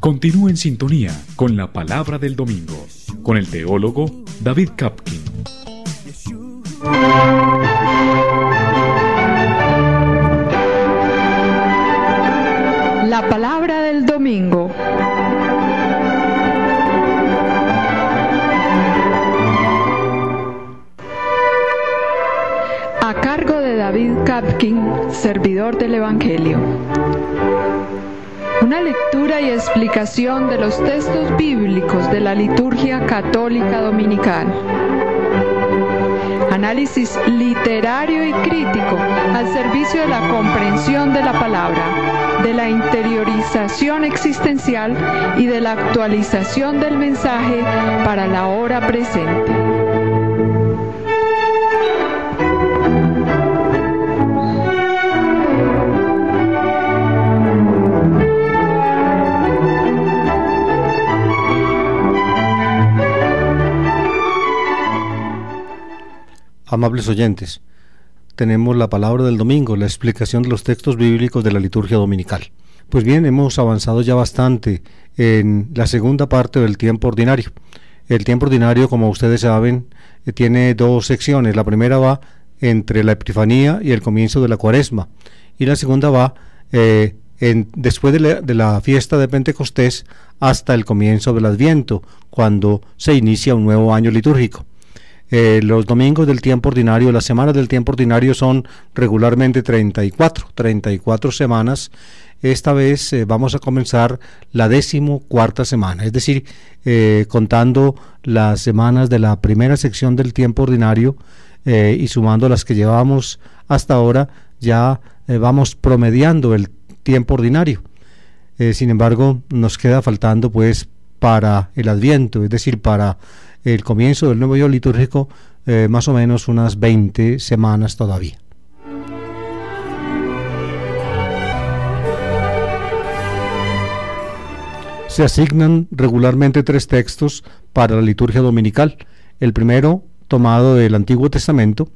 Continúe en sintonía con la Palabra del Domingo, con el teólogo David Kapkin. La Palabra del Domingo. A cargo de David Kapkin, servidor del Evangelio. Una lectura y explicación de los textos bíblicos de la liturgia católica dominical. Análisis literario y crítico al servicio de la comprensión de la palabra, de la interiorización existencial y de la actualización del mensaje para la hora presente. Amables oyentes, tenemos la palabra del domingo, la explicación de los textos bíblicos de la liturgia dominical. Pues bien, hemos avanzado ya bastante en la segunda parte del tiempo ordinario. El tiempo ordinario, como ustedes saben, tiene dos secciones. La primera va entre la Epifanía y el comienzo de la Cuaresma, y la segunda va después de la fiesta de Pentecostés hasta el comienzo del Adviento, cuando se inicia un nuevo año litúrgico. Los domingos del tiempo ordinario, las semanas del tiempo ordinario son regularmente 34 semanas. Esta vez vamos a comenzar la 14ª semana, es decir, contando las semanas de la primera sección del tiempo ordinario y sumando las que llevamos hasta ahora, ya vamos promediando el tiempo ordinario. Sin embargo, nos queda faltando pues para el Adviento, es decir, para el comienzo del nuevo año litúrgico, más o menos unas 20 semanas todavía. Se asignan regularmente 3 textos para la liturgia dominical. El primero tomado del Antiguo Testamento,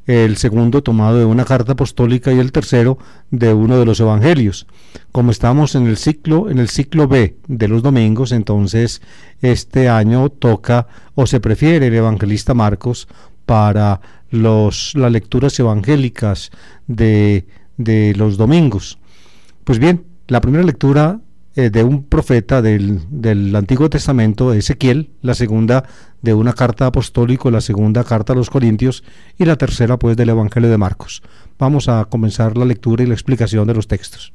el segundo tomado de una carta apostólica y el tercero de uno de los evangelios. Como estamos en el ciclo B de los domingos, entonces este año toca o se prefiere el evangelista Marcos para las lecturas evangélicas de los domingos. Pues bien, la primera lectura de un profeta del Antiguo Testamento, Ezequiel, la segunda de una carta apostólica, la segunda carta a los Corintios y la tercera pues del Evangelio de Marcos. Vamos a comenzar la lectura y la explicación de los textos.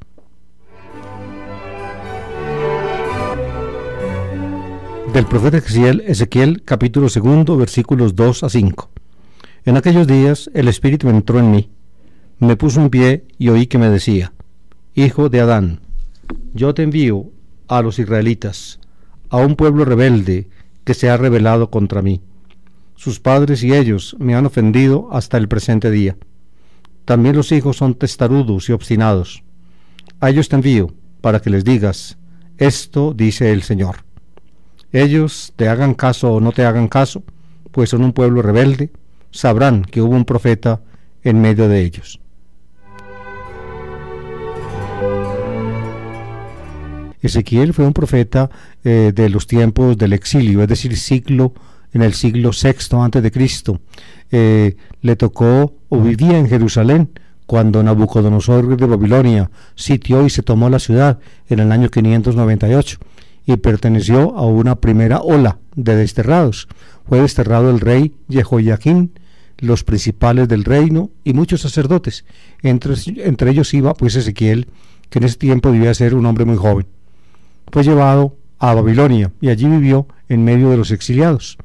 Del profeta Ezequiel, capítulo 2, versículos 2 a 5. En aquellos días el Espíritu entró en mí, me puso en pie y oí que me decía: Hijo de Adán, yo te envío a los israelitas, a un pueblo rebelde que se ha rebelado contra mí. Sus padres y ellos me han ofendido hasta el presente día. También los hijos son testarudos y obstinados. A ellos te envío para que les digas: esto dice el Señor. Ellos, te hagan caso o no te hagan caso, pues son un pueblo rebelde, sabrán que hubo un profeta en medio de ellos. Ezequiel fue un profeta de los tiempos del exilio, es decir, en el siglo VI antes de Cristo. Le tocó o vivía en Jerusalén cuando Nabucodonosor de Babilonia sitió y se tomó la ciudad en el año 598 y perteneció a una primera ola de desterrados. Fue desterrado el rey Jehoiaquín, los principales del reino y muchos sacerdotes. Entre ellos iba pues Ezequiel, que en ese tiempo debía ser un hombre muy joven. Fue llevado a Babilonia y allí vivió en medio de los exiliados.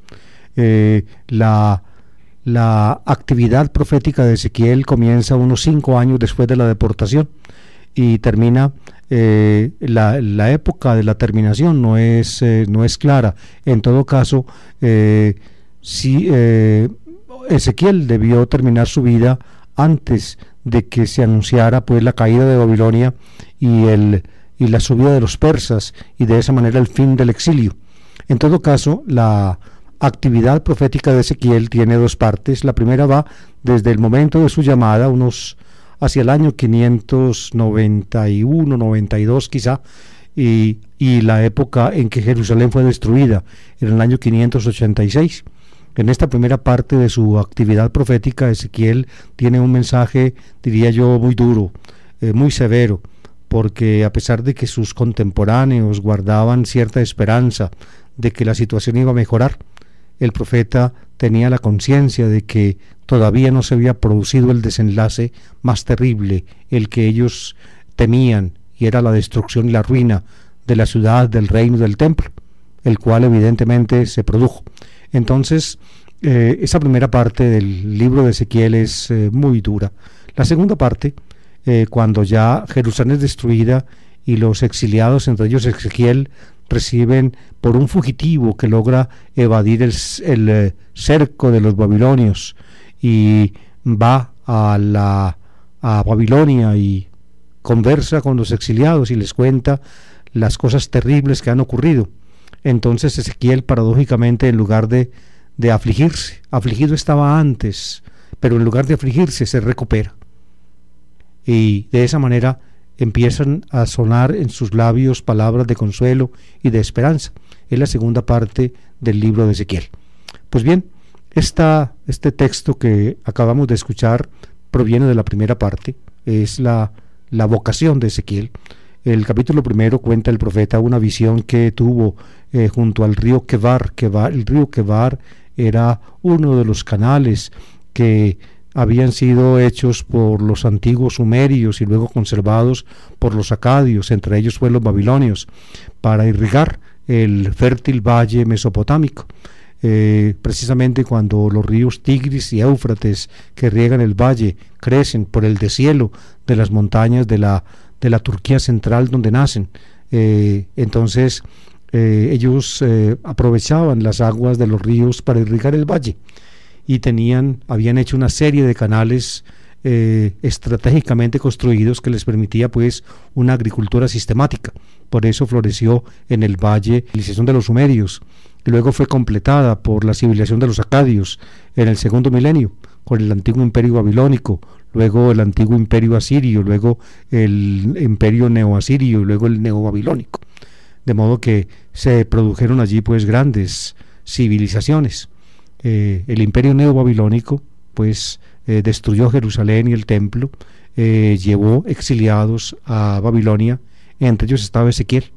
La actividad profética de Ezequiel comienza unos 5 años después de la deportación y termina, la época de la terminación no es clara. En todo caso, Ezequiel debió terminar su vida antes de que se anunciara pues la caída de Babilonia y la subida de los persas, y de esa manera el fin del exilio. En todo caso, la actividad profética de Ezequiel tiene 2 partes. La primera va desde el momento de su llamada, hacia el año 591, 92 quizá, y la época en que Jerusalén fue destruida, en el año 586. En esta primera parte de su actividad profética, Ezequiel tiene un mensaje, diría yo, muy duro, muy severo, porque a pesar de que sus contemporáneos guardaban cierta esperanza de que la situación iba a mejorar, el profeta tenía la conciencia de que todavía no se había producido el desenlace más terrible, el que ellos temían, y era la destrucción y la ruina de la ciudad, del reino y del templo, el cual evidentemente se produjo. Entonces, esa primera parte del libro de Ezequiel es muy dura. La segunda parte, cuando ya Jerusalén es destruida y los exiliados, entre ellos Ezequiel, reciben por un fugitivo que logra evadir el cerco de los babilonios y va a Babilonia y conversa con los exiliados y les cuenta las cosas terribles que han ocurrido. Entonces Ezequiel, paradójicamente, en lugar de afligirse, afligido estaba antes, pero en lugar de afligirse se recupera, y de esa manera empiezan a sonar en sus labios palabras de consuelo y de esperanza. Es la segunda parte del libro de Ezequiel. Pues bien, este texto que acabamos de escuchar proviene de la primera parte, es la vocación de Ezequiel. El capítulo primero cuenta el profeta una visión que tuvo junto al río Quebar. El río Quebar era uno de los canales que habían sido hechos por los antiguos sumerios y luego conservados por los acadios, entre ellos fue los babilonios, para irrigar el fértil valle mesopotámico. Precisamente cuando los ríos Tigris y Éufrates que riegan el valle crecen por el deshielo de las montañas de la Turquía central donde nacen, entonces ellos aprovechaban las aguas de los ríos para irrigar el valle, y habían hecho una serie de canales estratégicamente construidos que les permitía pues una agricultura sistemática. Por eso floreció en el valle la civilización de los sumerios, y luego fue completada por la civilización de los acadios en el segundo milenio, con el antiguo imperio babilónico, luego el antiguo imperio asirio, luego el imperio neoasirio y luego el neobabilónico. De modo que se produjeron allí pues grandes civilizaciones. El imperio neobabilónico pues destruyó Jerusalén y el templo, llevó exiliados a Babilonia, entre ellos estaba Ezequiel.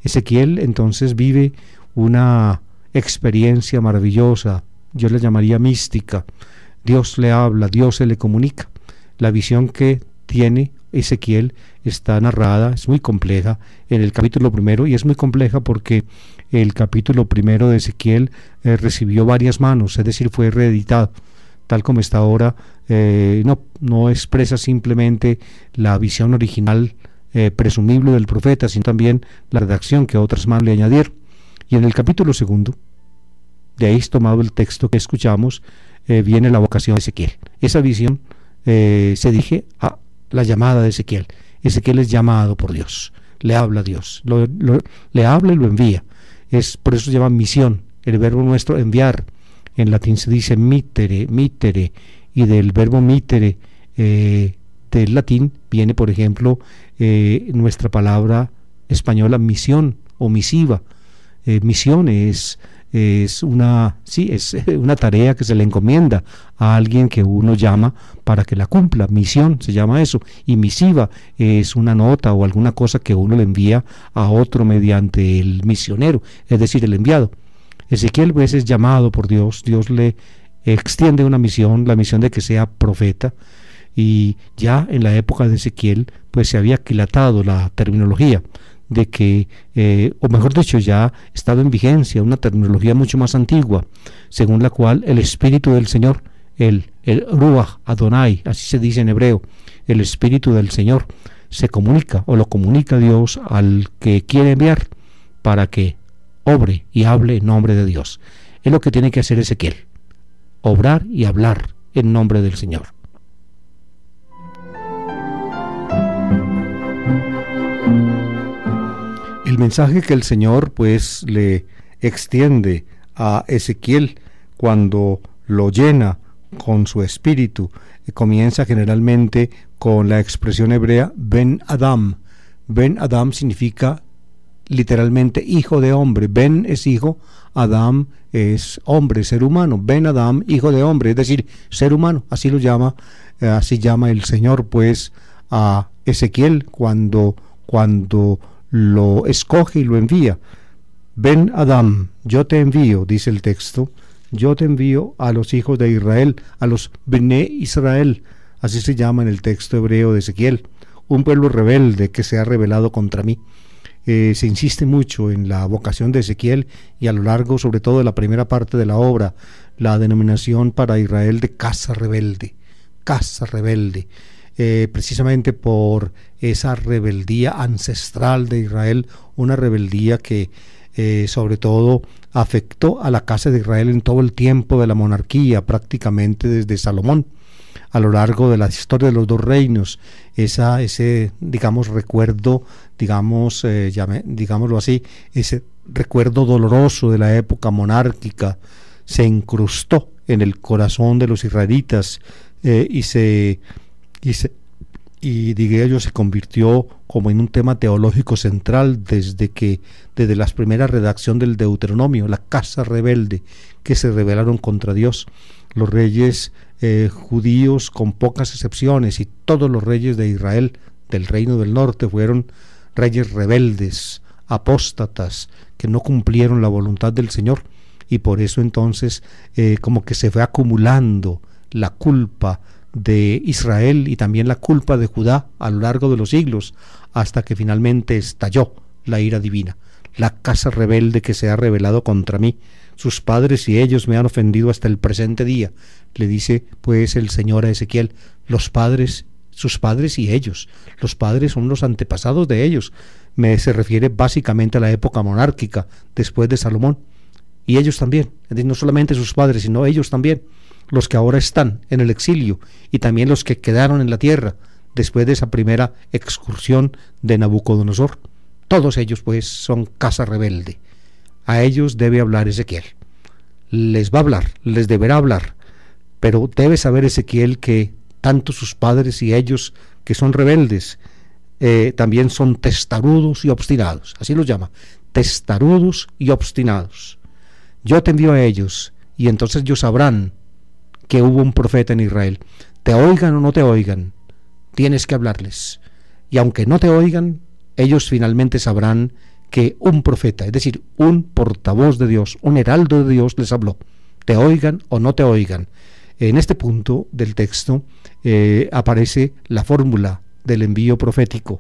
Ezequiel entonces vive una experiencia maravillosa, yo la llamaría mística. Dios le habla, Dios se le comunica. La visión que tiene Ezequiel está narrada, es muy compleja en el capítulo primero, y es muy compleja porque el capítulo primero de Ezequiel recibió varias manos, es decir, fue reeditado. Tal como está ahora, no expresa simplemente la visión original presumible del profeta, sino también la redacción que otras manos le añadieron. Y en el capítulo segundo, de ahí es tomado el texto que escuchamos, viene la vocación de Ezequiel. Esa visión se dirige a la llamada de Ezequiel. Ezequiel es llamado por Dios, le habla a Dios, le habla y lo envía. Por eso se llama misión. El verbo nuestro enviar, en latín se dice mittere, y del verbo mittere del latín viene, por ejemplo, nuestra palabra española misión o misiva. Misión es una tarea que se le encomienda a alguien que uno llama para que la cumpla. Misión se llama eso, y misiva es una nota o alguna cosa que uno le envía a otro mediante el misionero, es decir, el enviado. Ezequiel pues es llamado por Dios. Dios le extiende una misión, la misión de que sea profeta, y ya en la época de Ezequiel pues se había aquilatado la terminología de que, o mejor dicho, ya estaba en vigencia una terminología mucho más antigua, según la cual el Espíritu del Señor, el Ruach Adonai, así se dice en hebreo, el Espíritu del Señor, se comunica o lo comunica Dios al que quiere enviar para que obre y hable en nombre de Dios. Es lo que tiene que hacer Ezequiel, obrar y hablar en nombre del Señor. El mensaje que el Señor pues le extiende a Ezequiel cuando lo llena con su espíritu comienza generalmente con la expresión hebrea Ben Adam. Ben Adam significa literalmente hijo de hombre. Ben es hijo, Adam es hombre, ser humano. Ben Adam, hijo de hombre, es decir, ser humano. Así lo llama, así llama el Señor pues a Ezequiel cuando lo escoge y lo envía. Ben Adam, yo te envío, dice el texto, yo te envío a los hijos de Israel, a los Bene Israel, así se llama en el texto hebreo de Ezequiel, un pueblo rebelde que se ha rebelado contra mí. Se insiste mucho en la vocación de Ezequiel y a lo largo, sobre todo de la primera parte de la obra, la denominación para Israel de casa rebelde, precisamente por esa rebeldía ancestral de Israel, una rebeldía que sobre todo afectó a la casa de Israel en todo el tiempo de la monarquía, prácticamente desde Salomón, a lo largo de la historia de los dos reinos. Ese digamos recuerdo, digámoslo así, ese recuerdo doloroso de la época monárquica se incrustó en el corazón de los israelitas y diría yo se convirtió como en un tema teológico central desde las primeras redacción del Deuteronomio, la casa rebelde que se rebelaron contra Dios. Los reyes judíos, con pocas excepciones, y todos los reyes de Israel del reino del norte fueron reyes rebeldes, apóstatas, que no cumplieron la voluntad del Señor, y por eso entonces como que se fue acumulando la culpa de Israel y también la culpa de Judá a lo largo de los siglos, hasta que finalmente estalló la ira divina. La casa rebelde que se ha rebelado contra mí, sus padres y ellos me han ofendido hasta el presente día, le dice pues el Señor a Ezequiel. Los padres, sus padres y ellos, los padres son los antepasados de ellos, se refiere básicamente a la época monárquica después de Salomón, y ellos también, no solamente sus padres sino ellos también, los que ahora están en el exilio y también los que quedaron en la tierra después de esa primera excursión de Nabucodonosor. Todos ellos pues son casa rebelde. A ellos debe hablar Ezequiel. Les va a hablar, les deberá hablar, pero debe saber Ezequiel que tanto sus padres y ellos que son rebeldes también son testarudos y obstinados, así los llama, testarudos y obstinados. Yo te envío a ellos y entonces ellos sabrán que hubo un profeta en Israel. Te oigan o no te oigan, tienes que hablarles. Y aunque no te oigan, ellos finalmente sabrán que un profeta, es decir, un portavoz de Dios, un heraldo de Dios les habló. Te oigan o no te oigan. En este punto del texto aparece la fórmula del envío profético.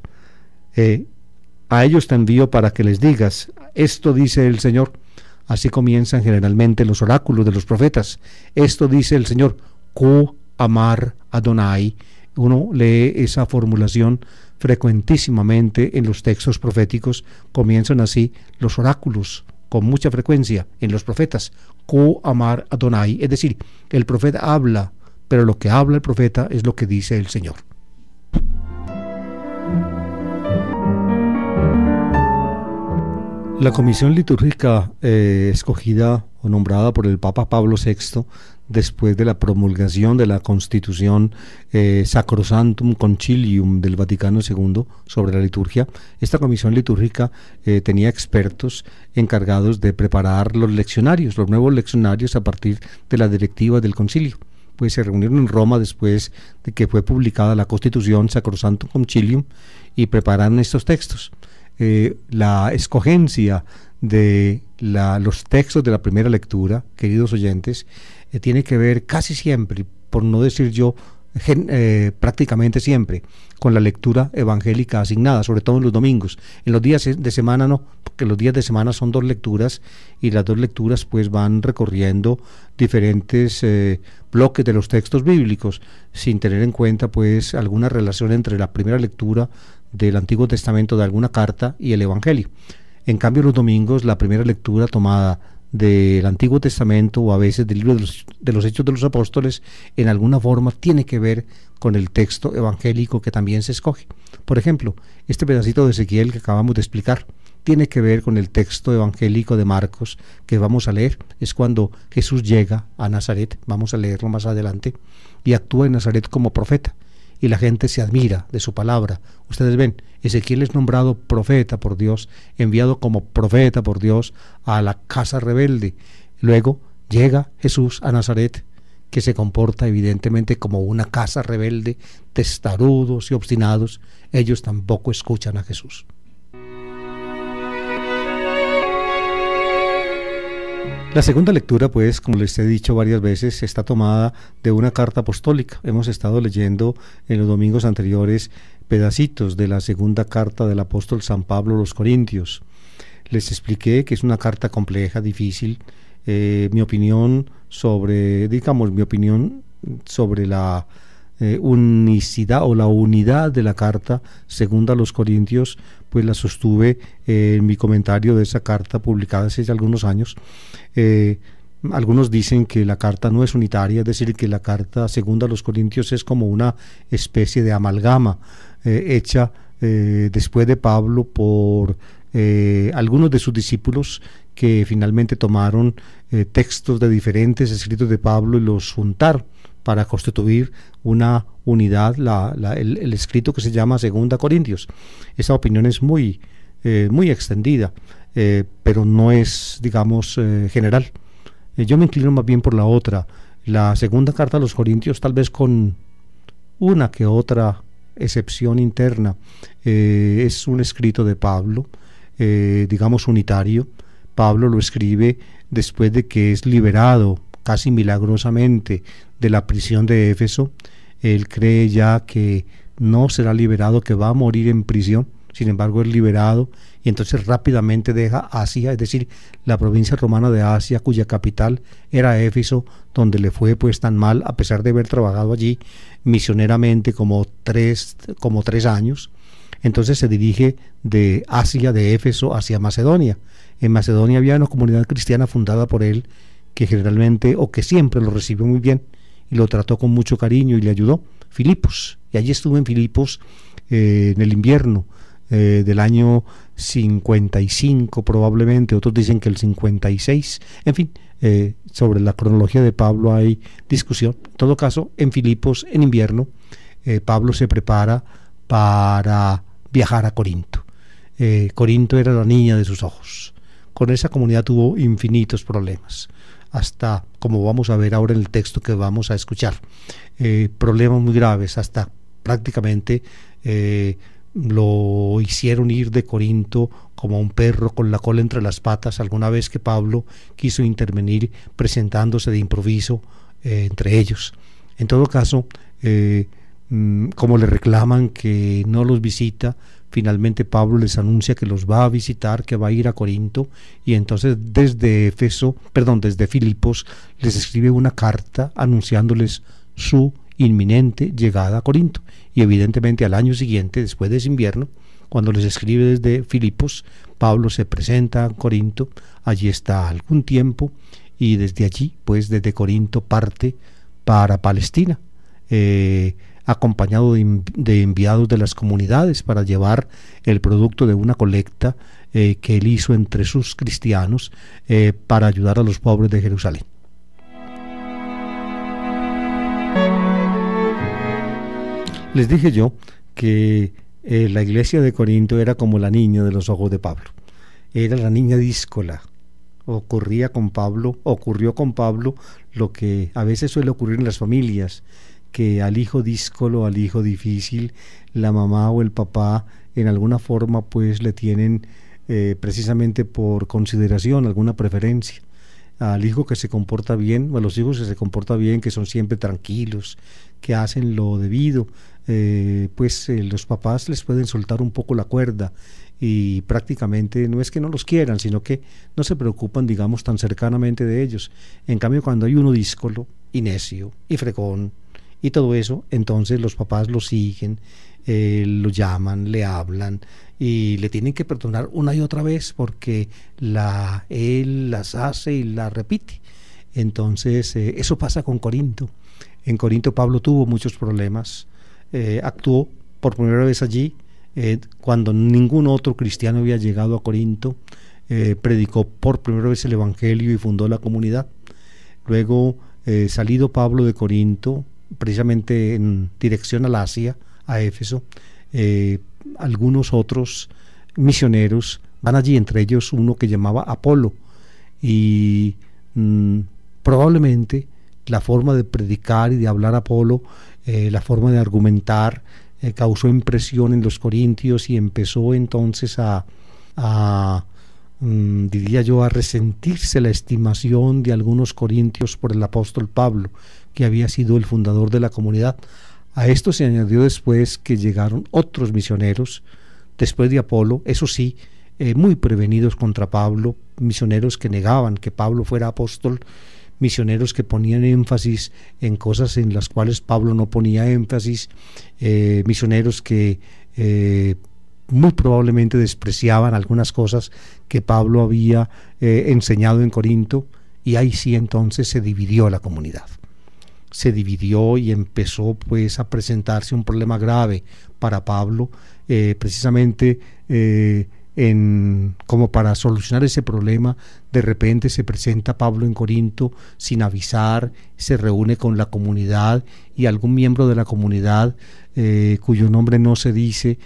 A ellos te envío para que les digas, esto dice el Señor. Así comienzan generalmente los oráculos de los profetas. Esto dice el Señor, Ko Amar Adonai. Uno lee esa formulación frecuentísimamente en los textos proféticos. Comienzan así los oráculos con mucha frecuencia en los profetas. Ko Amar Adonai, es decir, el profeta habla, pero lo que habla el profeta es lo que dice el Señor. La comisión litúrgica escogida o nombrada por el Papa Pablo VI después de la promulgación de la Constitución Sacrosanctum Concilium del Vaticano II sobre la liturgia, esta comisión litúrgica tenía expertos encargados de preparar los leccionarios, los nuevos leccionarios a partir de la directiva del concilio. Pues se reunieron en Roma después de que fue publicada la Constitución Sacrosanctum Concilium y prepararon estos textos. La escogencia de los textos de la primera lectura, queridos oyentes, tiene que ver casi siempre, por no decir yo prácticamente siempre, con la lectura evangélica asignada, sobre todo en los domingos. En los días de semana no, porque los días de semana son dos lecturas y las dos lecturas pues van recorriendo diferentes bloques de los textos bíblicos, sin tener en cuenta pues alguna relación entre la primera lectura del Antiguo Testamento de alguna carta y el Evangelio. En cambio, los domingos, la primera lectura tomada del Antiguo Testamento o a veces del libro de los Hechos de los Apóstoles, en alguna forma tiene que ver con el texto evangélico que también se escoge. Por ejemplo, este pedacito de Ezequiel que acabamos de explicar tiene que ver con el texto evangélico de Marcos que vamos a leer. Es cuando Jesús llega a Nazaret, vamos a leerlo más adelante, y actúa en Nazaret como profeta. y la gente se admira de su palabra. Ustedes ven, Ezequiel es nombrado profeta por Dios, enviado como profeta por Dios a la casa rebelde. Luego llega Jesús a Nazaret, que se comporta evidentemente como una casa rebelde, testarudos y obstinados. Ellos tampoco escuchan a Jesús. La segunda lectura, pues, como les he dicho varias veces, está tomada de una carta apostólica. Hemos estado leyendo en los domingos anteriores pedacitos de la segunda carta del apóstol San Pablo a los Corintios. Les expliqué que es una carta compleja, difícil. Mi opinión sobre la unicidad o la unidad de la carta segunda a los Corintios, pues la sostuve en mi comentario de esa carta publicada hace ya algunos años. Algunos dicen que la carta no es unitaria, es decir, que la carta segunda a los Corintios es como una especie de amalgama hecha después de Pablo por algunos de sus discípulos, que finalmente tomaron textos de diferentes escritos de Pablo y los juntaron para constituir una unidad, el escrito que se llama Segunda Corintios. Esa opinión es muy extendida, pero no es, digamos, general. Yo me inclino más bien por la otra. La segunda carta a los Corintios, tal vez con una que otra excepción interna, es un escrito de Pablo, digamos unitario. Pablo lo escribe después de que es liberado casi milagrosamente de la prisión de Éfeso. Él cree ya que no será liberado, que va a morir en prisión. Sin embargo, es liberado y entonces rápidamente deja Asia, es decir, la provincia romana de Asia, cuya capital era Éfeso, donde le fue pues tan mal, a pesar de haber trabajado allí misioneramente como tres años. Entonces se dirige de Asia, de Éfeso, hacia Macedonia. En Macedonia había una comunidad cristiana fundada por él, que generalmente o que siempre lo recibió muy bien y lo trató con mucho cariño y le ayudó, Filipos. Y allí estuvo en Filipos en el invierno del año 55 probablemente, otros dicen que el 56, en fin, sobre la cronología de Pablo hay discusión. En todo caso, en Filipos, en invierno, Pablo se prepara para viajar a Corinto. Corinto era la niña de sus ojos. Con esa comunidad tuvo infinitos problemas, hasta, como vamos a ver ahora en el texto que vamos a escuchar, problemas muy graves, hasta prácticamente lo hicieron ir de Corinto como un perro con la cola entre las patas alguna vez que Pablo quiso intervenir presentándose de improviso entre ellos. En todo caso, como le reclaman que no los visita, finalmente Pablo les anuncia que los va a visitar, que va a ir a Corinto, y entonces desde Filipos les escribe una carta anunciándoles su inminente llegada a Corinto. Y evidentemente al año siguiente, después de ese invierno, cuando les escribe desde Filipos, Pablo se presenta a Corinto, allí está algún tiempo, y desde allí, pues desde Corinto parte para Palestina, acompañado de enviados de las comunidades para llevar el producto de una colecta que él hizo entre sus cristianos para ayudar a los pobres de Jerusalén. Les dije yo que la iglesia de Corinto era como la niña de los ojos de Pablo. Era la niña díscola. Ocurrió con Pablo lo que a veces suele ocurrir en las familias, que al hijo díscolo, al hijo difícil, la mamá o el papá en alguna forma pues le tienen precisamente por consideración alguna preferencia. Al hijo que se comporta bien, o a los hijos que se comportan bien, que son siempre tranquilos, que hacen lo debido, los papás les pueden soltar un poco la cuerda y prácticamente no es que no los quieran, sino que no se preocupan, digamos, tan cercanamente de ellos. En cambio, cuando hay uno díscolo y necio y fregón y todo eso, entonces los papás lo siguen, lo llaman, le hablan y le tienen que perdonar una y otra vez porque él las hace y las repite. Entonces eso pasa con Corinto. En Corinto Pablo tuvo muchos problemas, actuó por primera vez allí cuando ningún otro cristiano había llegado a Corinto, predicó por primera vez el evangelio y fundó la comunidad. Luego, salido Pablo de Corinto, precisamente en dirección al Asia, a Éfeso. Algunos otros misioneros van allí, entre ellos uno que llamaba Apolo, y probablemente la forma de predicar y de hablar Apolo, la forma de argumentar, causó impresión en los corintios y empezó entonces diría yo, a resentirse la estimación de algunos corintios por el apóstol Pablo, que había sido el fundador de la comunidad. A esto se añadió después que llegaron otros misioneros, después de Apolo, eso sí, muy prevenidos contra Pablo, misioneros que negaban que Pablo fuera apóstol, misioneros que ponían énfasis en cosas en las cuales Pablo no ponía énfasis, misioneros que muy probablemente despreciaban algunas cosas que Pablo había enseñado en Corinto, y ahí sí entonces se dividió la comunidad. Se dividió y empezó pues a presentarse un problema grave para Pablo, precisamente como para solucionar ese problema. De repente se presenta Pablo en Corinto sin avisar, se reúne con la comunidad, y algún miembro de la comunidad cuyo nombre no se dice,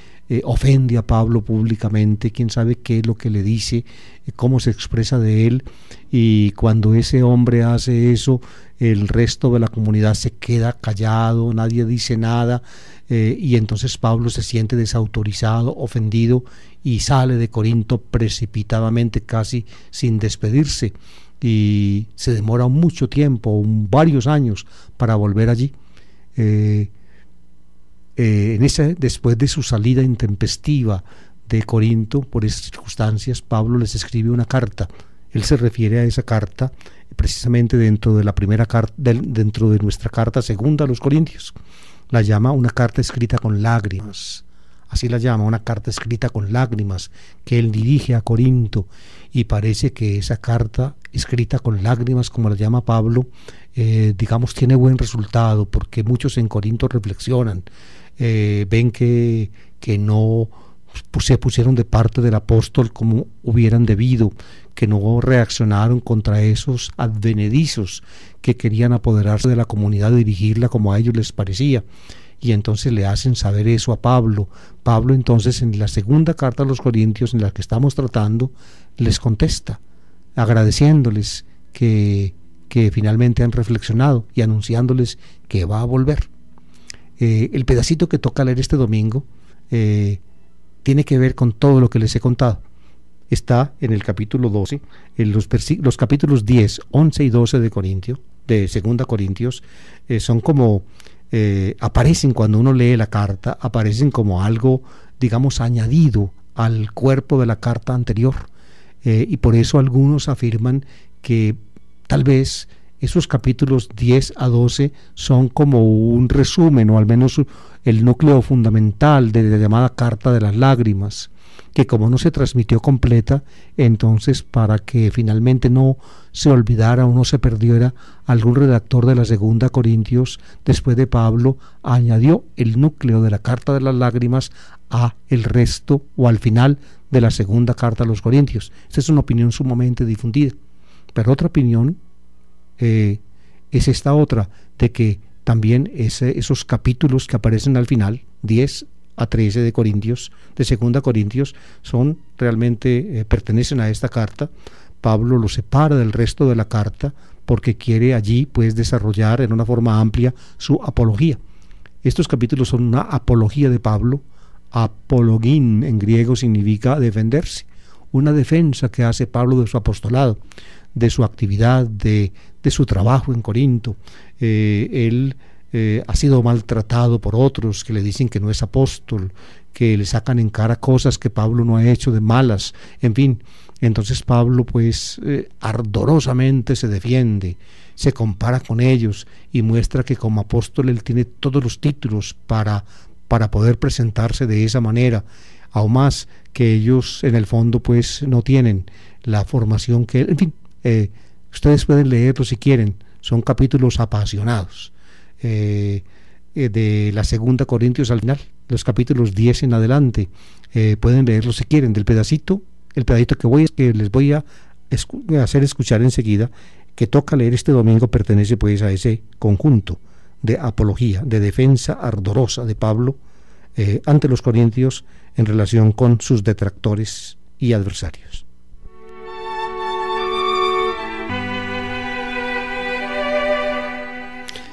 ofende a Pablo públicamente. Quién sabe qué es lo que le dice, cómo se expresa de él, y cuando ese hombre hace eso, el resto de la comunidad se queda callado, nadie dice nada, y entonces Pablo se siente desautorizado, ofendido, y sale de Corinto precipitadamente, casi sin despedirse, y se demora mucho tiempo, varios años, para volver allí. Después de su salida intempestiva de Corinto, por esas circunstancias, Pablo les escribe una carta. Él se refiere a esa carta precisamente dentro de la primera carta, dentro de nuestra carta segunda a los Corintios. La llama una carta escrita con lágrimas. Así la llama, una carta escrita con lágrimas, que él dirige a Corinto, y parece que esa carta escrita con lágrimas, como la llama Pablo, digamos, tiene buen resultado, porque muchos en Corinto reflexionan, ven que no se pusieron de parte del apóstol como hubieran debido, que no reaccionaron contra esos advenedizos que querían apoderarse de la comunidad y dirigirla como a ellos les parecía. Y entonces le hacen saber eso a Pablo. Pablo entonces, en la segunda carta a los Corintios, en la que estamos tratando, les contesta, agradeciéndoles que finalmente han reflexionado y anunciándoles que va a volver. El pedacito que toca leer este domingo tiene que ver con todo lo que les he contado. Está en el capítulo 12, en los capítulos 10, 11 y 12 de 2 Corintios, son como, aparecen cuando uno lee la carta, aparecen como algo, digamos, añadido al cuerpo de la carta anterior, y por eso algunos afirman que tal vez esos capítulos 10 a 12 son como un resumen, o al menos el núcleo fundamental de la llamada Carta de las Lágrimas, que como no se transmitió completa, entonces para que finalmente no se olvidara o no se perdiera, algún redactor de la 2 Corintios, después de Pablo, añadió el núcleo de la Carta de las Lágrimas a el resto o al final de la 2 Carta a los Corintios. Esta es una opinión sumamente difundida, pero otra opinión es esta otra, de que también esos capítulos que aparecen al final, 10 a 13 de Corintios, de 2 Corintios, son realmente, pertenecen a esta carta. Pablo los separa del resto de la carta porque quiere allí pues desarrollar en una forma amplia su apología. Estos capítulos son una apología de Pablo. Apologín en griego significa defenderse, una defensa que hace Pablo de su apostolado, de su actividad, de su trabajo en Corinto. Él ha sido maltratado por otros que le dicen que no es apóstol, que le sacan en cara cosas que Pablo no ha hecho de malas, en fin. Entonces Pablo pues ardorosamente se defiende, se compara con ellos y muestra que como apóstol él tiene todos los títulos para poder presentarse de esa manera, aún más que ellos en el fondo pues no tienen la formación que él, en fin. Ustedes pueden leerlo si quieren, son capítulos apasionados, de la 2 Corintios al final, los capítulos 10 en adelante, pueden leerlo si quieren. El pedacito que les voy a hacer escuchar enseguida, que toca leer este domingo, pertenece pues a ese conjunto de apología, de defensa ardorosa de Pablo ante los corintios en relación con sus detractores y adversarios.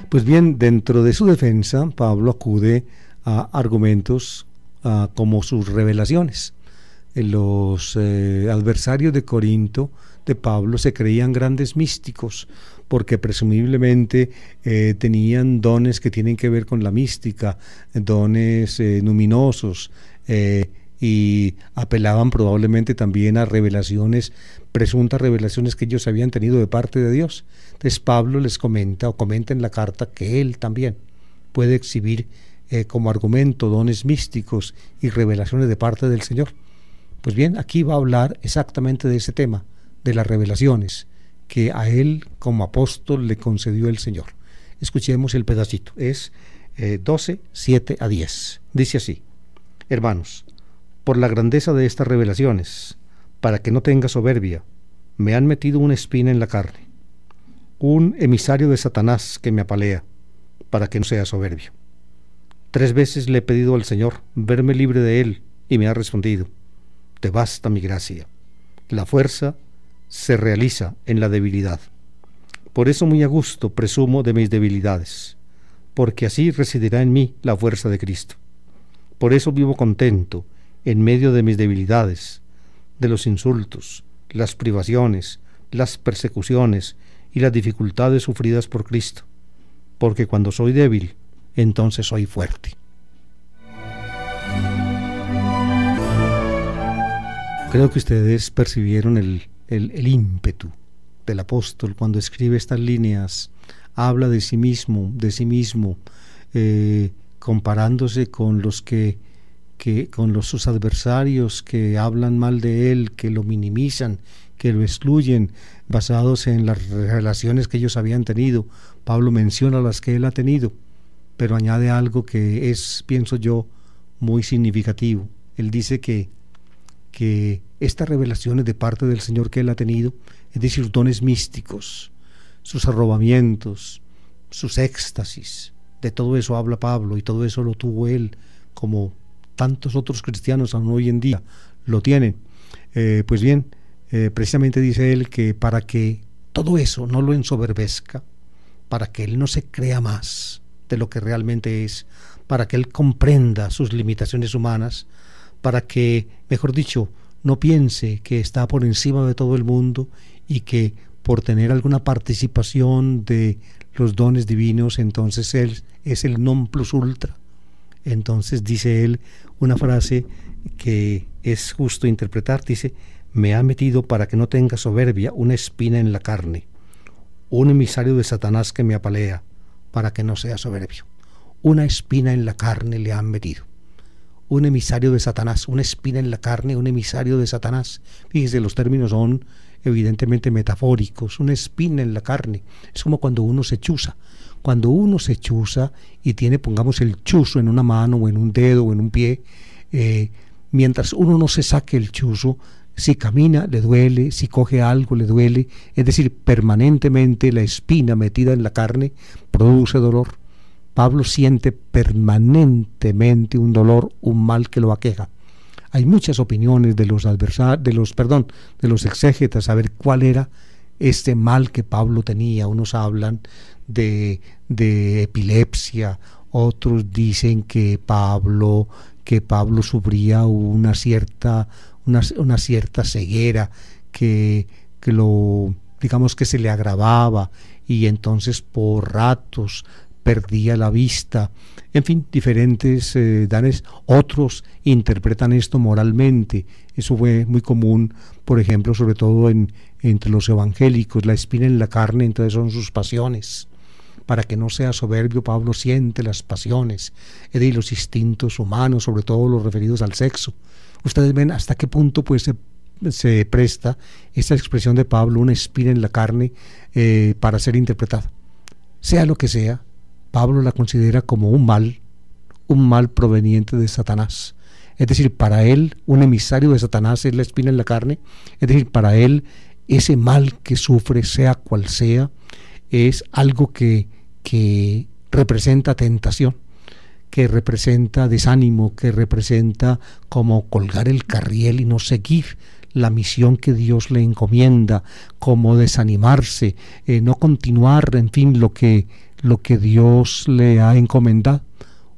Pues bien, dentro de su defensa, Pablo acude a argumentos como sus revelaciones. Los adversarios de Corinto, de Pablo, se creían grandes místicos, porque presumiblemente tenían dones que tienen que ver con la mística, dones luminosos, y apelaban probablemente también a revelaciones, presuntas revelaciones que ellos habían tenido de parte de Dios. Entonces Pablo les comenta en la carta que él también puede exhibir como argumento dones místicos y revelaciones de parte del Señor. Pues bien, aquí va a hablar exactamente de ese tema, de las revelaciones que a él como apóstol le concedió el Señor. Escuchemos el pedacito, es 12, 7 a 10. Dice así: hermanos, por la grandeza de estas revelaciones, para que no tenga soberbia, me han metido una espina en la carne, un emisario de Satanás que me apalea, para que no sea soberbio. 3 veces le he pedido al Señor verme libre de él, y me ha respondido: te basta mi gracia. La fuerza se realiza en la debilidad. Por eso muy a gusto presumo de mis debilidades, porque así residirá en mí la fuerza de Cristo. Por eso vivo contento en medio de mis debilidades, de los insultos, las privaciones, las persecuciones y las dificultades sufridas por Cristo, porque cuando soy débil, entonces soy fuerte. Creo que ustedes percibieron el ímpetu del apóstol cuando escribe estas líneas. Habla de sí mismo, comparándose con sus adversarios que hablan mal de él, que lo minimizan, que lo excluyen, basados en las relaciones que ellos habían tenido. Pablo menciona las que él ha tenido, pero añade algo que es, pienso yo, muy significativo. Él dice que estas revelaciones de parte del Señor que él ha tenido, es decir, dones místicos, sus arrobamientos, sus éxtasis, de todo eso habla Pablo, y todo eso lo tuvo él, como tantos otros cristianos aún hoy en día lo tienen. Pues bien, precisamente dice él que para que todo eso no lo ensoberbezca, para que él no se crea más de lo que realmente es, para que él comprenda sus limitaciones humanas, para que, mejor dicho, no piense que está por encima de todo el mundo y que por tener alguna participación de los dones divinos, entonces él es el non plus ultra. Entonces dice él una frase que es justo interpretar, dice: me ha metido para que no tenga soberbia una espina en la carne, un emisario de Satanás que me apalea, para que no sea soberbio. Una espina en la carne le han metido. Un emisario de Satanás, una espina en la carne, un emisario de Satanás. Fíjense, los términos son evidentemente metafóricos. Una espina en la carne es como cuando uno se chuza. Cuando uno se chuza y tiene, pongamos, el chuzo en una mano o en un dedo o en un pie, mientras uno no se saque el chuzo, si camina le duele, si coge algo le duele. Es decir, permanentemente la espina metida en la carne produce dolor. Pablo siente permanentemente un dolor, un mal que lo aqueja. Hay muchas opiniones de los exégetas a ver cuál era este mal que Pablo tenía. Unos hablan de epilepsia, otros dicen que Pablo sufría una cierta ceguera que lo, digamos, que se le agravaba, y entonces por ratos perdía la vista. En fin, diferentes danes. Otros interpretan esto moralmente. Eso fue muy común, por ejemplo, sobre todo entre los evangélicos. La espina en la carne, entonces, son sus pasiones. Para que no sea soberbio, Pablo siente las pasiones y los instintos humanos, sobre todo los referidos al sexo. Ustedes ven hasta qué punto pues se presta esta expresión de Pablo, una espina en la carne, para ser interpretada. Sea lo que sea, Pablo la considera como un mal proveniente de Satanás. Es decir, para él, un emisario de Satanás es la espina en la carne. Es decir, para él, ese mal que sufre, sea cual sea, es algo que representa tentación, que representa desánimo, que representa como colgar el carriel y no seguir la misión que Dios le encomienda, como desanimarse, no continuar, en fin, lo que Dios le ha encomendado.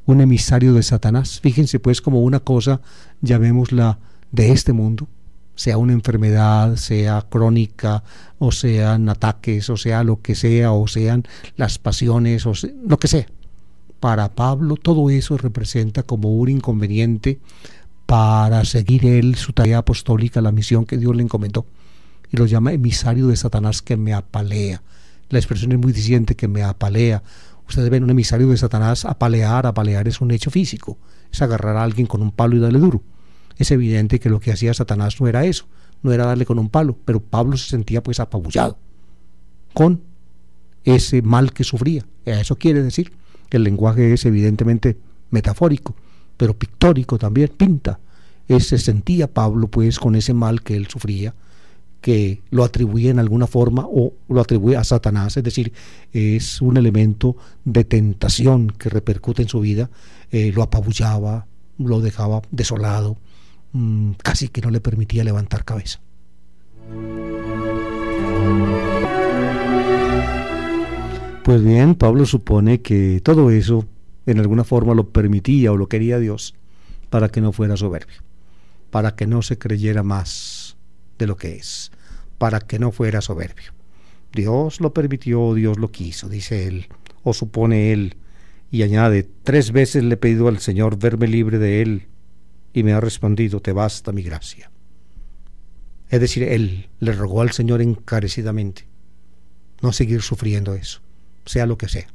Un emisario de Satanás. Fíjense pues como una cosa, llamémosla, de este mundo, sea una enfermedad, sea crónica, o sean ataques, o sea lo que sea, o sean las pasiones, o sea, lo que sea. Para Pablo todo eso representa como un inconveniente para seguir él su tarea apostólica, la misión que Dios le encomendó. Y lo llama emisario de Satanás, que me apalea. La expresión es muy diciente, que me apalea. Ustedes ven un emisario de Satanás apalear es un hecho físico, es agarrar a alguien con un palo y darle duro. Es evidente que lo que hacía Satanás no era eso, no era darle con un palo, pero Pablo se sentía pues apabullado con ese mal que sufría. Eso quiere decir que el lenguaje es evidentemente metafórico, pero pictórico también, pinta. Se sentía Pablo pues con ese mal que él sufría, que lo atribuye en alguna forma o lo atribuye a Satanás, es decir, es un elemento de tentación que repercute en su vida, lo apabullaba, lo dejaba desolado, casi que no le permitía levantar cabeza. Pues bien, Pablo supone que todo eso en alguna forma lo permitía o lo quería Dios para que no fuera soberbio, para que no se creyera más de lo que es, para que no fuera soberbio. Dios lo permitió, Dios lo quiso, dice él, o supone él, y añade: 3 veces le he pedido al Señor verme libre de él, y me ha respondido: te basta mi gracia. Es decir, él le rogó al Señor encarecidamente no seguir sufriendo eso, sea lo que sea,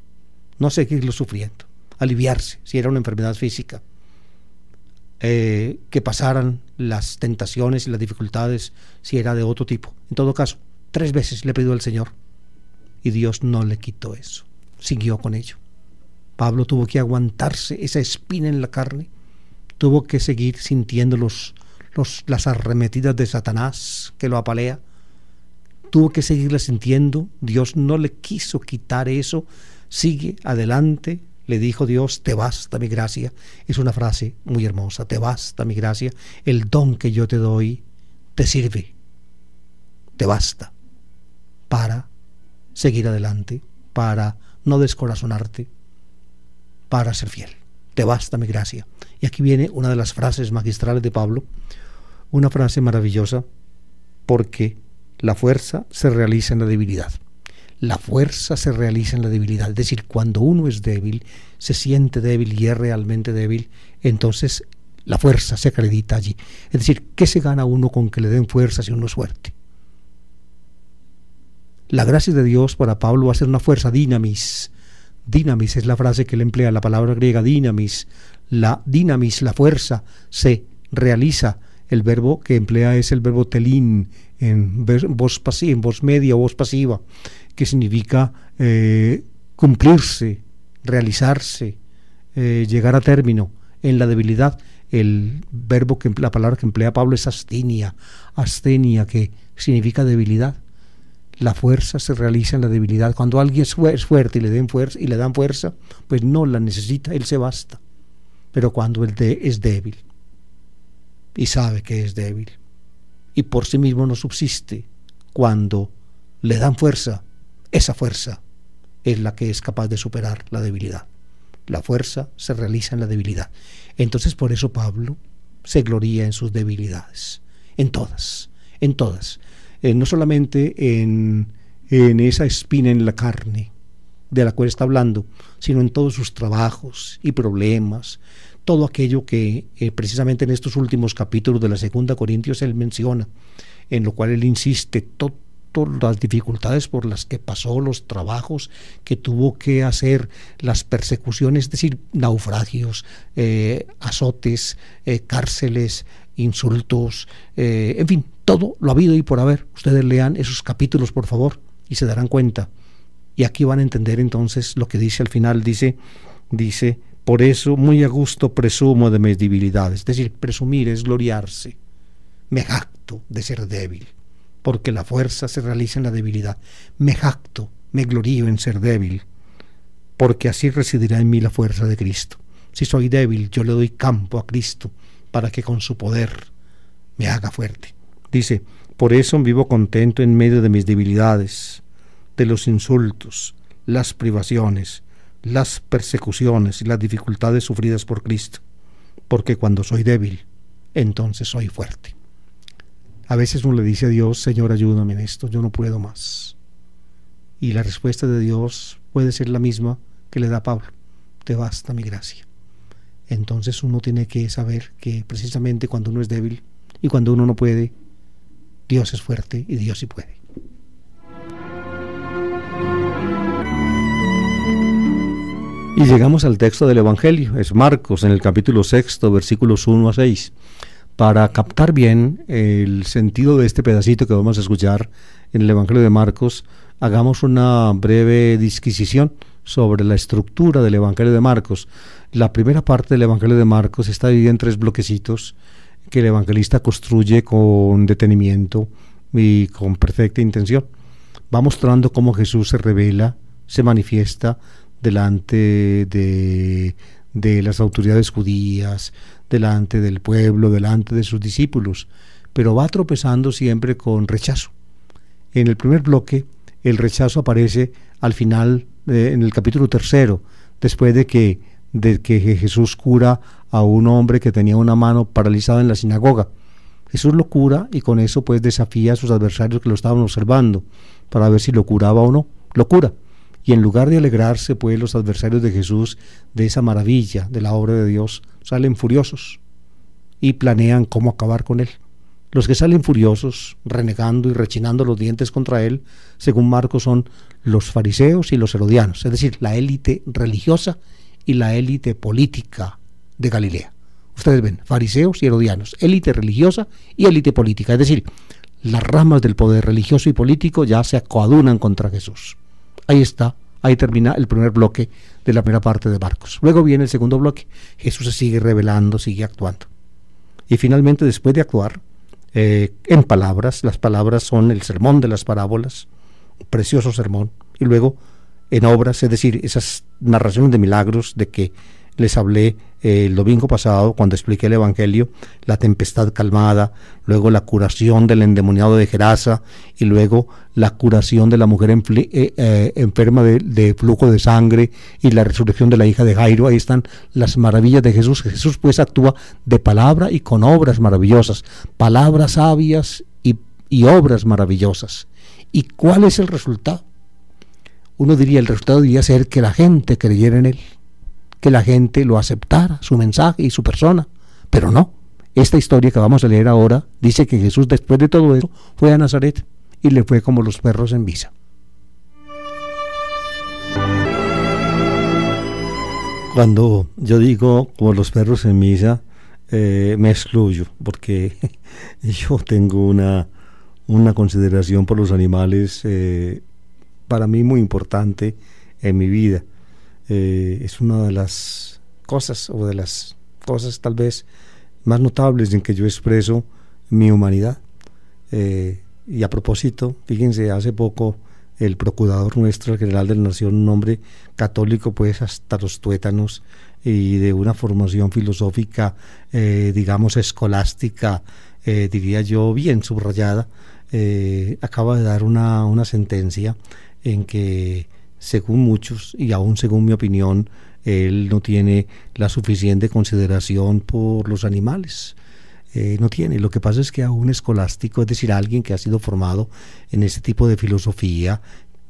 no seguirlo sufriendo, aliviarse, si era una enfermedad física, que pasaran las tentaciones y las dificultades si era de otro tipo. En todo caso, 3 veces le pidió al Señor y Dios no le quitó eso, siguió con ello. Pablo tuvo que aguantarse esa espina en la carne, tuvo que seguir sintiendo las arremetidas de Satanás que lo apalea, tuvo que seguirla sintiendo. Dios no le quiso quitar eso, sigue adelante. Le dijo Dios: te basta mi gracia. Es una frase muy hermosa: te basta mi gracia, el don que yo te doy te sirve, te basta para seguir adelante, para no descorazonarte, para ser fiel. Te basta mi gracia. Y aquí viene una de las frases magistrales de Pablo, una frase maravillosa, porque la fuerza se realiza en la debilidad. La fuerza se realiza en la debilidad, es decir, cuando uno es débil, se siente débil y es realmente débil, entonces la fuerza se acredita allí. Es decir, ¿qué se gana uno con que le den fuerza si uno es fuerte? La gracia de Dios para Pablo va a ser una fuerza dinamis. Dinamis es la frase que él emplea, la palabra griega dinamis. La dinamis, la fuerza, se realiza. El verbo que emplea es el verbo telín, en voz pasiva, en voz media o voz pasiva, que significa cumplirse, realizarse, llegar a término en la debilidad. El verbo la palabra que emplea Pablo es astenia, que significa debilidad. La fuerza se realiza en la debilidad. Cuando alguien es fuerte y le dan fuerza, pues no la necesita, él se basta. Pero cuando él es débil y sabe que es débil y por sí mismo no subsiste, cuando le dan fuerza, esa fuerza es la que es capaz de superar la debilidad. La fuerza se realiza en la debilidad. Entonces por eso Pablo se gloría en sus debilidades, en todas, no solamente en esa espina en la carne de la cual está hablando, sino en todos sus trabajos y problemas, todo aquello que precisamente en estos últimos capítulos de la 2 Corintios él menciona, en lo cual él insiste, todas las dificultades por las que pasó, los trabajos que tuvo que hacer, las persecuciones, es decir, naufragios, azotes, cárceles, insultos, en fin, todo lo habido y por haber. Ustedes lean esos capítulos, por favor, y se darán cuenta. Y aquí van a entender entonces lo que dice al final. Dice, por eso muy a gusto presumo de mis debilidades. Es decir, presumir es gloriarse. Me jacto de ser débil, porque la fuerza se realiza en la debilidad. Me jacto, me glorío en ser débil, porque así residirá en mí la fuerza de Cristo. Si soy débil, yo le doy campo a Cristo para que con su poder me haga fuerte. Dice, por eso vivo contento en medio de mis debilidades, de los insultos, las privaciones, las persecuciones y las dificultades sufridas por Cristo, porque cuando soy débil, entonces soy fuerte. A veces uno le dice a Dios, Señor, ayúdame en esto, yo no puedo más. Y la respuesta de Dios puede ser la misma que le da Pablo, te basta mi gracia. Entonces uno tiene que saber que precisamente cuando uno es débil y cuando uno no puede, Dios es fuerte y Dios sí puede. Y llegamos al texto del Evangelio, es Marcos, en el capítulo 6, versículos 1 a 6. Para captar bien el sentido de este pedacito que vamos a escuchar en el Evangelio de Marcos, hagamos una breve disquisición sobre la estructura del Evangelio de Marcos. La primera parte del Evangelio de Marcos está dividida en 3 bloquecitos que el evangelista construye con detenimiento y con perfecta intención. Va mostrando cómo Jesús se revela, se manifiesta delante de las autoridades judías, delante del pueblo, delante de sus discípulos, pero va tropezando siempre con rechazo. En el primer bloque, el rechazo aparece al final, en el capítulo 3, después de que Jesús cura a un hombre que tenía una mano paralizada en la sinagoga. Jesús lo cura y con eso pues desafía a sus adversarios que lo estaban observando para ver si lo curaba o no. Lo cura. Y en lugar de alegrarse pues los adversarios de Jesús de esa maravilla de la obra de Dios, salen furiosos y planean cómo acabar con él. Los que salen furiosos, renegando y rechinando los dientes contra él, según Marcos, son los fariseos y los herodianos, es decir, la élite religiosa y la élite política de Galilea. Ustedes ven, fariseos y herodianos, élite religiosa y élite política, es decir, las ramas del poder religioso y político ya se coadunan contra Jesús. Ahí está, ahí termina el primer bloque de la primera parte de Marcos. Luego viene el segundo bloque, Jesús se sigue revelando, sigue actuando. Y finalmente, después de actuar, en palabras, las palabras son el sermón de las parábolas, un precioso sermón, y luego en obras, es decir, esas narraciones de milagros de que les hablé el domingo pasado cuando expliqué el Evangelio, la tempestad calmada, luego la curación del endemoniado de Gerasa y luego la curación de la mujer enferma de flujo de sangre y la resurrección de la hija de Jairo. Ahí están las maravillas de Jesús. Jesús pues actúa de palabra y con obras maravillosas, palabras sabias y obras maravillosas. ¿Y cuál es el resultado? Uno diría, el resultado debería ser que la gente creyera en él, que la gente lo aceptara, su mensaje y su persona, pero no. Esta historia que vamos a leer ahora dice que Jesús, después de todo eso, fue a Nazaret y le fue como los perros en misa. Cuando yo digo como los perros en misa, me excluyo, porque yo tengo una consideración por los animales para mí muy importante en mi vida. Es una de las cosas, o de las cosas tal vez más notables en que yo expreso mi humanidad. Y a propósito, fíjense, hace poco el procurador nuestro, el general de la Nación, un hombre católico pues hasta los tuétanos y de una formación filosófica, digamos escolástica, diría yo bien subrayada, acaba de dar una sentencia en que, según muchos y aún según mi opinión, él no tiene la suficiente consideración por los animales. No tiene. Lo que pasa es que a un escolástico, es decir, a alguien que ha sido formado en ese tipo de filosofía,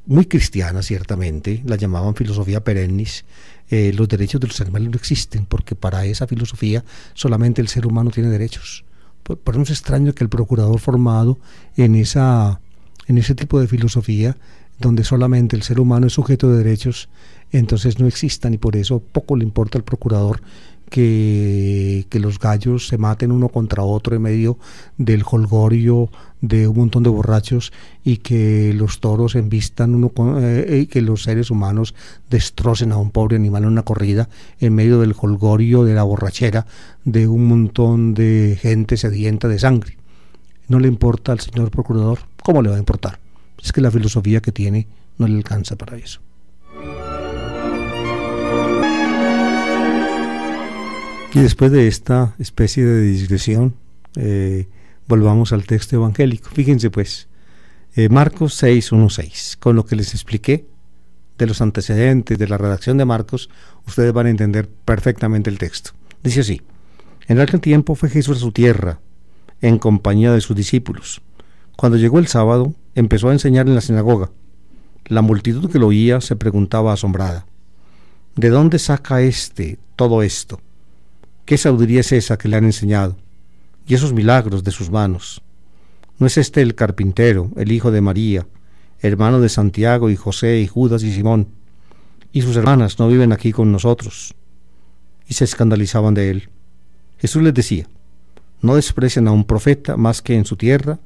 muy cristiana ciertamente, la llamaban filosofía perennis, los derechos de los animales no existen, porque para esa filosofía solamente el ser humano tiene derechos. Por eso es extraño que el procurador formado en ese tipo de filosofía, donde solamente el ser humano es sujeto de derechos, entonces no existan, y por eso poco le importa al procurador que los gallos se maten uno contra otro en medio del jolgorio de un montón de borrachos, y que los toros embistan y que los seres humanos destrocen a un pobre animal en una corrida en medio del jolgorio de la borrachera de un montón de gente sedienta de sangre. No le importa al señor procurador. ¿Cómo le va a importar? Es que la filosofía que tiene no le alcanza para eso. Y después de esta especie de digresión, volvamos al texto evangélico. Fíjense pues, Marcos 6:1-6, con lo que les expliqué de los antecedentes de la redacción de Marcos, ustedes van a entender perfectamente el texto. Dice así: en aquel tiempo fue Jesús a su tierra, en compañía de sus discípulos. Cuando llegó el sábado, empezó a enseñar en la sinagoga. La multitud que lo oía se preguntaba asombrada: ¿de dónde saca todo esto? ¿Qué sabiduría es esa que le han enseñado? Y esos milagros de sus manos. ¿No es este el carpintero, el hijo de María, hermano de Santiago y José y Judas y Simón? Y sus hermanas no viven aquí con nosotros. Y se escandalizaban de él. Jesús les decía: no desprecien a un profeta más que en su tierra,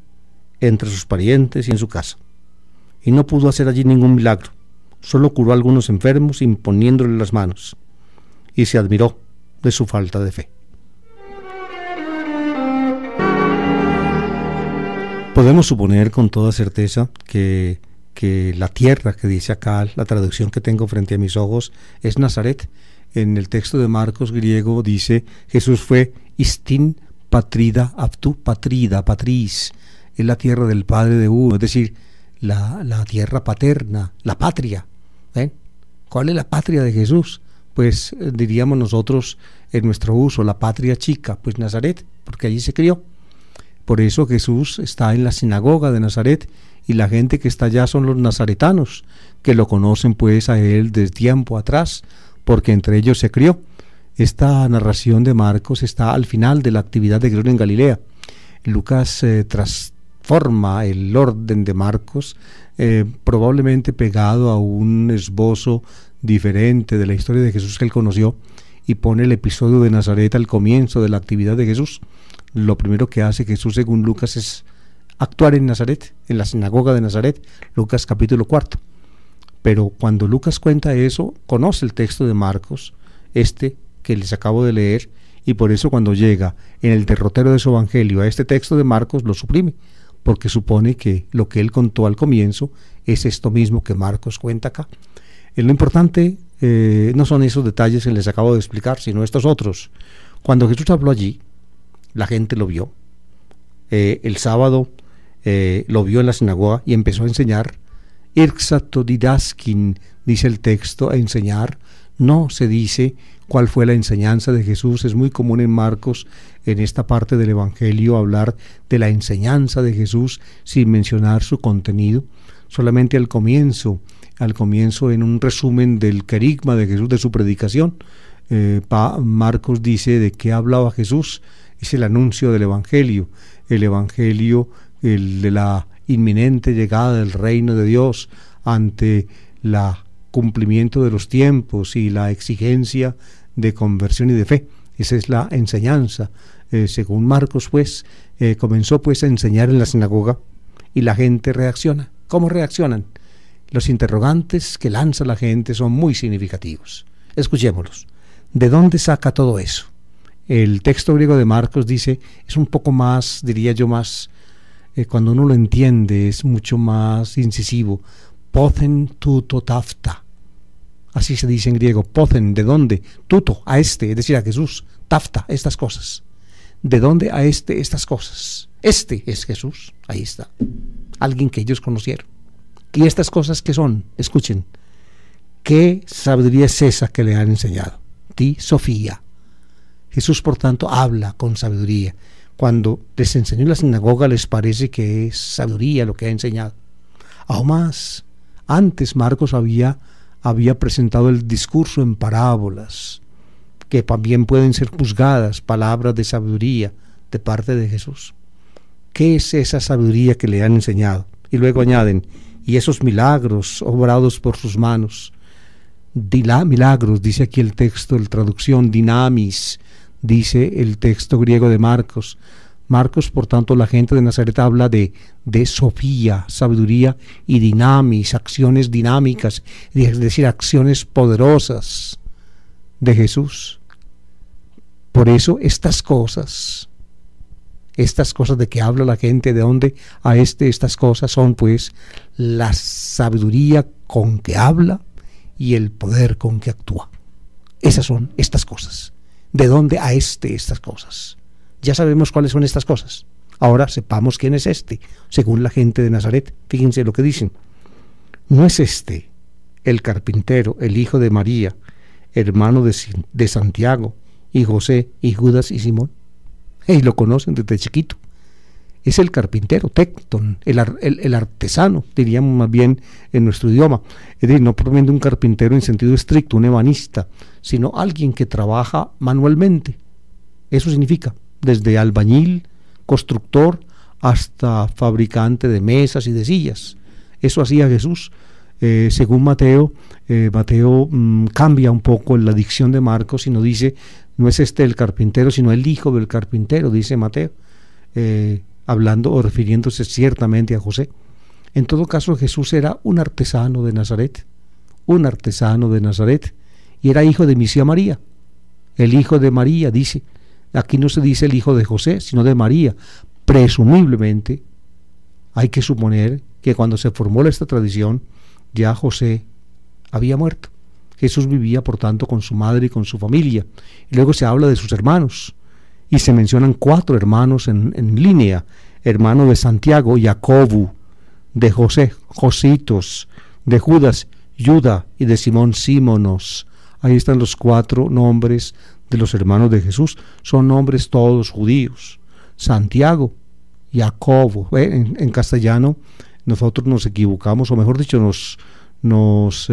entre sus parientes y en su casa. Y no pudo hacer allí ningún milagro, solo curó a algunos enfermos imponiéndole las manos. Y se admiró de su falta de fe. Podemos suponer con toda certeza que la tierra que dice acá, la traducción que tengo frente a mis ojos, es Nazaret. En el texto de Marcos griego dice: Jesús fue istin patrida aptu, patrida, patris, es la tierra del padre de uno, es decir, la tierra paterna, la patria. ¿Ven? ¿Cuál es la patria de Jesús? Pues diríamos nosotros en nuestro uso, la patria chica, pues Nazaret, porque allí se crió. Por eso Jesús está en la sinagoga de Nazaret, y la gente que está allá son los nazaretanos, que lo conocen pues a él desde tiempo atrás, porque entre ellos se crió. Esta narración de Marcos está al final de la actividad de Jesús en Galilea. Lucas transforma el orden de Marcos, probablemente pegado a un esbozo diferente de la historia de Jesús que él conoció, y pone el episodio de Nazaret al comienzo de la actividad de Jesús. Lo primero que hace Jesús, según Lucas, es actuar en Nazaret, en la sinagoga de Nazaret, Lucas capítulo 4. Pero cuando Lucas cuenta eso, conoce el texto de Marcos, que les acabo de leer, y por eso cuando llega en el derrotero de su evangelio a este texto de Marcos, lo suprime, porque supone que lo que él contó al comienzo es esto mismo que Marcos cuenta acá. Lo importante no son esos detalles que les acabo de explicar, sino estos otros. Cuando Jesús habló allí, la gente lo vio. El sábado lo vio en la sinagoga y empezó a enseñar. Irxato didaskin, dice el texto, a enseñar. No se dice cuál fue la enseñanza de Jesús. Es muy común en Marcos, en esta parte del Evangelio, hablar de la enseñanza de Jesús sin mencionar su contenido. Solamente al comienzo en un resumen del querigma de Jesús, de su predicación, Marcos dice de qué hablaba Jesús. Es el anuncio del Evangelio, el de la inminente llegada del reino de Dios ante el cumplimiento de los tiempos y la exigencia de conversión y de fe. Esa es la enseñanza. Según Marcos, pues, comenzó pues a enseñar en la sinagoga y la gente reacciona. ¿Cómo reaccionan? Los interrogantes que lanza la gente son muy significativos. Escuchémoslos. ¿De dónde saca todo eso? El texto griego de Marcos dice, es un poco más, diría yo, más, cuando uno lo entiende, es mucho más incisivo. Pothen tuto tafta. Así se dice en griego. Pothen, ¿de dónde? Tuto, a es decir, a Jesús. Tafta, estas cosas. ¿De dónde a estas cosas? Este es Jesús. Ahí está. Alguien que ellos conocieron. ¿Y estas cosas qué son? Escuchen. ¿Qué sabiduría es esa que le han enseñado? Ti, Sofía. Jesús, por tanto, habla con sabiduría. Cuando les enseñó en la sinagoga, les parece que es sabiduría lo que ha enseñado. Aún más, antes Marcos había presentado el discurso en parábolas, que también pueden ser juzgadas palabras de sabiduría de parte de Jesús. ¿Qué es esa sabiduría que le han enseñado? Y luego añaden, y esos milagros obrados por sus manos. Milagros, dice aquí el texto, la traducción, dinamis, dice el texto griego de Marcos. Marcos, por tanto, la gente de Nazaret habla de Sofía, sabiduría, y dinamis, acciones dinámicas, es decir, acciones poderosas de Jesús. Por eso estas cosas de que habla la gente, de dónde a estas cosas, son pues la sabiduría con que habla y el poder con que actúa. Esas son estas cosas. ¿De dónde a estas cosas? Ya sabemos cuáles son estas cosas. Ahora sepamos quién es según la gente de Nazaret. Fíjense lo que dicen. ¿No es el carpintero, el hijo de María, hermano de Santiago, y José, y Judas, y Simón? Y lo conocen desde chiquito. Es el carpintero, tecton, el artesano, diríamos más bien en nuestro idioma. Es decir, no propiamente un carpintero en sentido estricto, un ebanista, sino alguien que trabaja manualmente. Eso significa, desde albañil, constructor, hasta fabricante de mesas y de sillas. Eso hacía Jesús. Según Mateo, cambia un poco la dicción de Marcos y no dice, no es el carpintero, sino el hijo del carpintero, dice Mateo, hablando o refiriéndose ciertamente a José. En todo caso, Jesús era un artesano de Nazaret, y era hijo de Misía María, el hijo de María, dice. Aquí no se dice el hijo de José, sino de María. Presumiblemente, hay que suponer que cuando se formó esta tradición, ya José había muerto. Jesús vivía, por tanto, con su madre y con su familia. Y luego se habla de sus hermanos, y se mencionan 4 hermanos en línea: hermano de Santiago, Jacobo; de José, Jositos; de Judas, Juda; y de Simón, Símonos. Ahí están los 4 nombres de los hermanos de Jesús. Son nombres todos judíos. Santiago, Jacobo. En castellano nosotros nos equivocamos, o mejor dicho, nos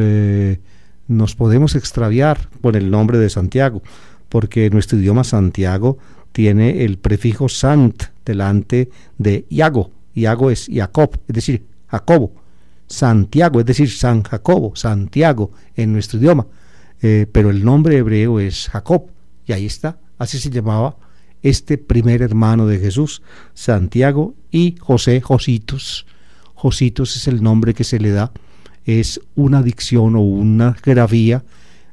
podemos extraviar con el nombre de Santiago, porque en nuestro idioma Santiago tiene el prefijo sant delante de Iago. Iago es Jacob, es decir, Jacobo. Santiago, es decir, San Jacobo, Santiago en nuestro idioma. Pero el nombre hebreo es Jacob, y ahí está. Así se llamaba este primer hermano de Jesús, Santiago, y José, Jositos. Jositos es el nombre que se le da, es una dicción o una grafía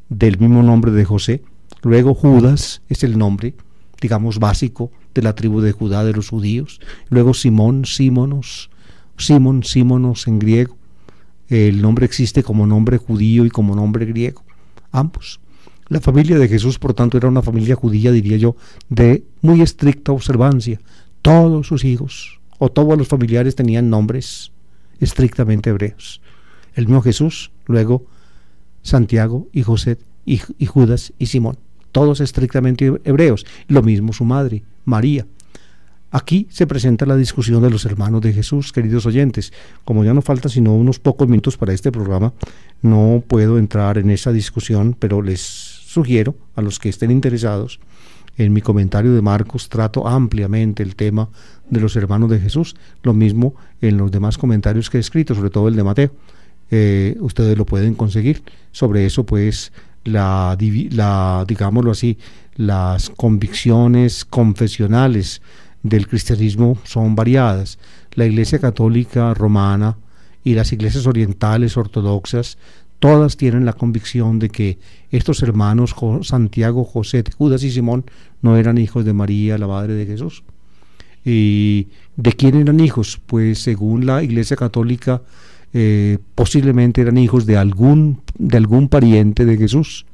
del mismo nombre de José. Luego Judas es el nombre, digamos, básico de la tribu de Judá, de los judíos. Luego Simón, Símonos, Simón, Símonos en griego. El nombre existe como nombre judío y como nombre griego, ambos. La familia de Jesús, por tanto, era una familia judía, diría yo, de muy estricta observancia. Todos sus hijos o todos los familiares tenían nombres estrictamente hebreos. El mismo Jesús, luego Santiago y José y Judas y Simón, todos estrictamente hebreos. Lo mismo su madre, María. Aquí se presenta la discusión de los hermanos de Jesús, queridos oyentes. Como ya no falta sino unos pocos minutos para este programa, no puedo entrar en esa discusión, pero les sugiero a los que estén interesados, en mi comentario de Marcos trato ampliamente el tema de los hermanos de Jesús, lo mismo en los demás comentarios que he escrito, sobre todo el de Mateo. Ustedes lo pueden conseguir. Sobre eso, pues, digámoslo así, las convicciones confesionales del cristianismo son variadas. La Iglesia Católica Romana y las iglesias orientales ortodoxas, todas tienen la convicción de que estos hermanos, Santiago, José, Judas y Simón, no eran hijos de María, la madre de Jesús. ¿Y de quién eran hijos? Pues según la Iglesia Católica, posiblemente eran hijos de algún pariente de Jesús,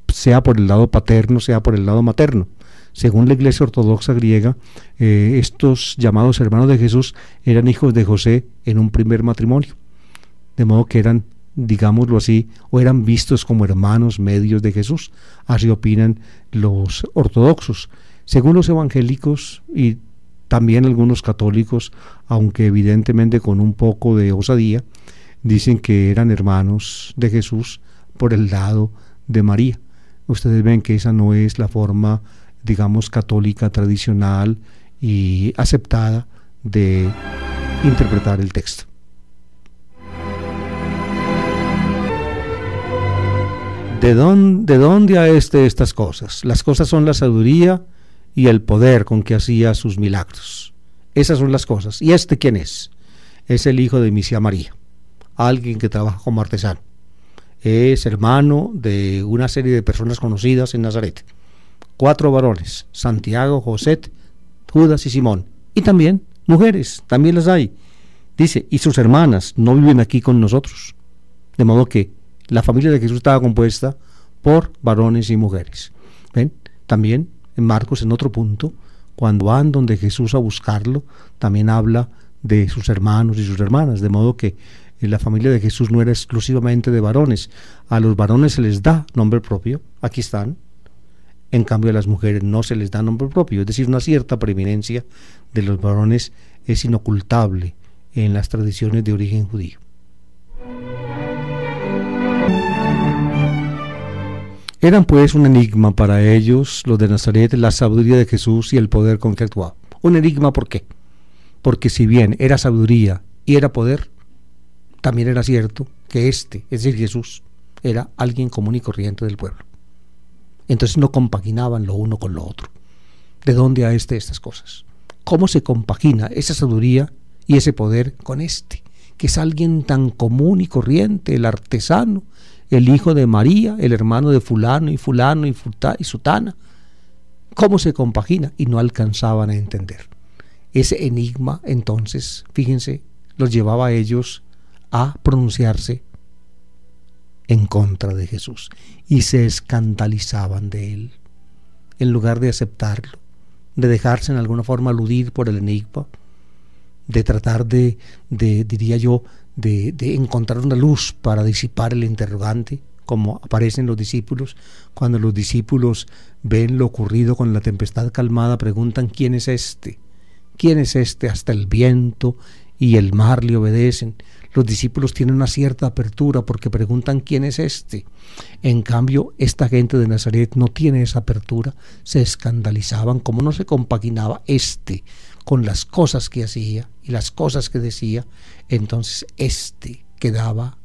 sea por el lado paterno, sea por el lado materno. Según la Iglesia Ortodoxa griega, estos llamados hermanos de Jesús eran hijos de José en un primer matrimonio, de modo que eran, digámoslo así, o eran vistos como hermanos medios de Jesús. Así opinan los ortodoxos. Según los evangélicos y también algunos católicos, aunque evidentemente con un poco de osadía, dicen que eran hermanos de Jesús por el lado de María. Ustedes ven que esa no es la forma, digamos, católica tradicional y aceptada de interpretar el texto. ¿De dónde a estas cosas? Las cosas son la sabiduría y el poder con que hacía sus milagros. Esas son las cosas. ¿Y quién es? Es el hijo de Misía María, alguien que trabaja como artesano. Es hermano de una serie de personas conocidas en Nazaret. 4 varones: Santiago, José, Judas y Simón. Y también mujeres, también las hay. Dice, y sus hermanas no viven aquí con nosotros. De modo que la familia de Jesús estaba compuesta por varones y mujeres. ¿Ven? También en Marcos, en otro punto, cuando van donde Jesús a buscarlo, también habla de sus hermanos y sus hermanas, de modo que la familia de Jesús no era exclusivamente de varones. A los varones se les da nombre propio, aquí están. En cambio a las mujeres no se les da nombre propio, es decir, una cierta preeminencia de los varones es inocultable en las tradiciones de origen judío. Eran pues un enigma para ellos, los de Nazaret, la sabiduría de Jesús y el poder con que actuaba. Un enigma, ¿por qué? Porque si bien era sabiduría y era poder, también era cierto que es decir, Jesús, era alguien común y corriente del pueblo. Entonces no compaginaban lo uno con lo otro. ¿De dónde a estas cosas? ¿Cómo se compagina esa sabiduría y ese poder con que es alguien tan común y corriente, el artesano, el hijo de María, el hermano de fulano y sutana? ¿Cómo se compagina? Y no alcanzaban a entender. Ese enigma, entonces, fíjense, los llevaba a ellos a pronunciarse en contra de Jesús y se escandalizaban de él. En lugar de aceptarlo, de dejarse en alguna forma aludir por el enigma, de tratar de encontrar una luz para disipar el interrogante, como aparecen los discípulos. Cuando los discípulos ven lo ocurrido con la tempestad calmada, preguntan: ¿quién es este? ¿Quién es este? Hasta el viento y el mar le obedecen. Los discípulos tienen una cierta apertura porque preguntan: ¿quién es este? En cambio, esta gente de Nazaret no tiene esa apertura. Se escandalizaban como no se compaginaba con las cosas que hacía y las cosas que decía. Entonces quedaba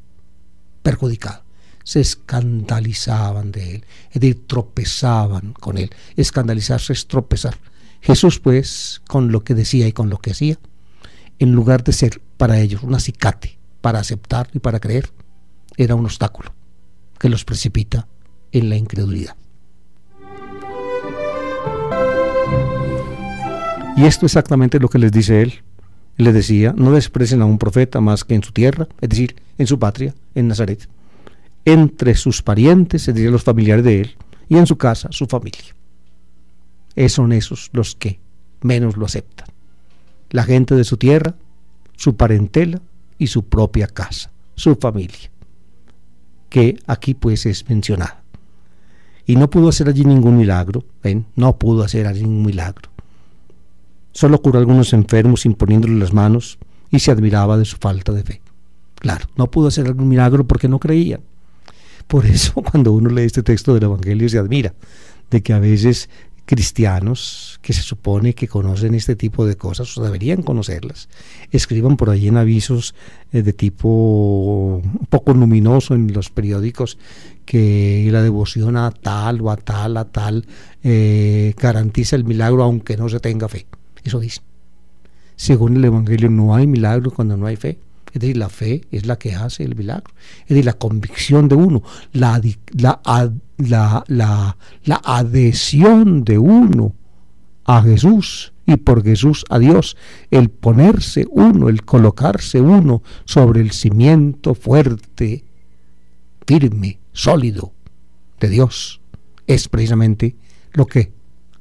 perjudicado. Se escandalizaban de él, es decir, tropezaban con él. Escandalizarse es tropezar. Jesús, pues, con lo que decía y con lo que hacía, en lugar de ser para ellos un acicate para aceptar y para creer, era un obstáculo que los precipita en la incredulidad. Y esto es exactamente lo que les dice él. Les decía: no desprecien a un profeta más que en su tierra, es decir, en su patria, en Nazaret, entre sus parientes, es decir, los familiares de él, y en su casa, su familia. Son esos los que menos lo aceptan. La gente de su tierra, su parentela y su propia casa, su familia, que aquí pues es mencionada. Y no pudo hacer allí ningún milagro, ¿ven? No pudo hacer allí ningún milagro. Solo curó a algunos enfermos imponiéndole las manos y se admiraba de su falta de fe. Claro, no pudo hacer algún milagro porque no creían. Por eso cuando uno lee este texto del Evangelio se admira de que a veces cristianos que se supone que conocen este tipo de cosas, o deberían conocerlas, escriban por ahí en avisos de tipo un poco luminoso en los periódicos que la devoción a tal o a tal garantiza el milagro aunque no se tenga fe. Eso dice. Según el Evangelio no hay milagro cuando no hay fe. Es decir, la fe es la que hace el milagro. Es decir, la convicción de uno, la adhesión de uno a Jesús y por Jesús a Dios, el ponerse uno, el colocarse uno sobre el cimiento fuerte, firme, sólido de Dios, es precisamente lo que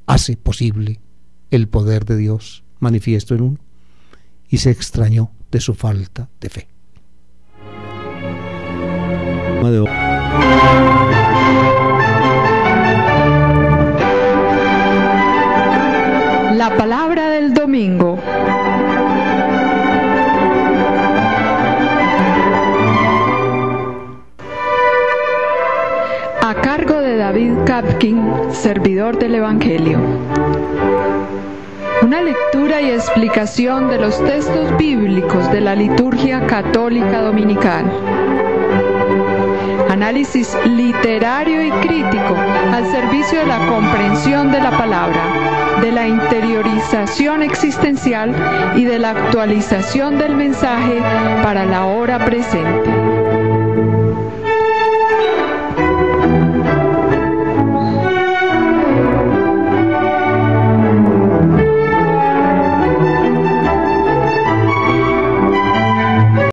hace posible el poder de Dios manifiesto en uno. Y se extrañó de su falta de fe. La palabra del domingo. A cargo de David Kapkin, servidor del Evangelio. Una lectura y explicación de los textos bíblicos de la liturgia católica dominical. Análisis literario y crítico al servicio de la comprensión de la palabra, de la interiorización existencial y de la actualización del mensaje para la hora presente.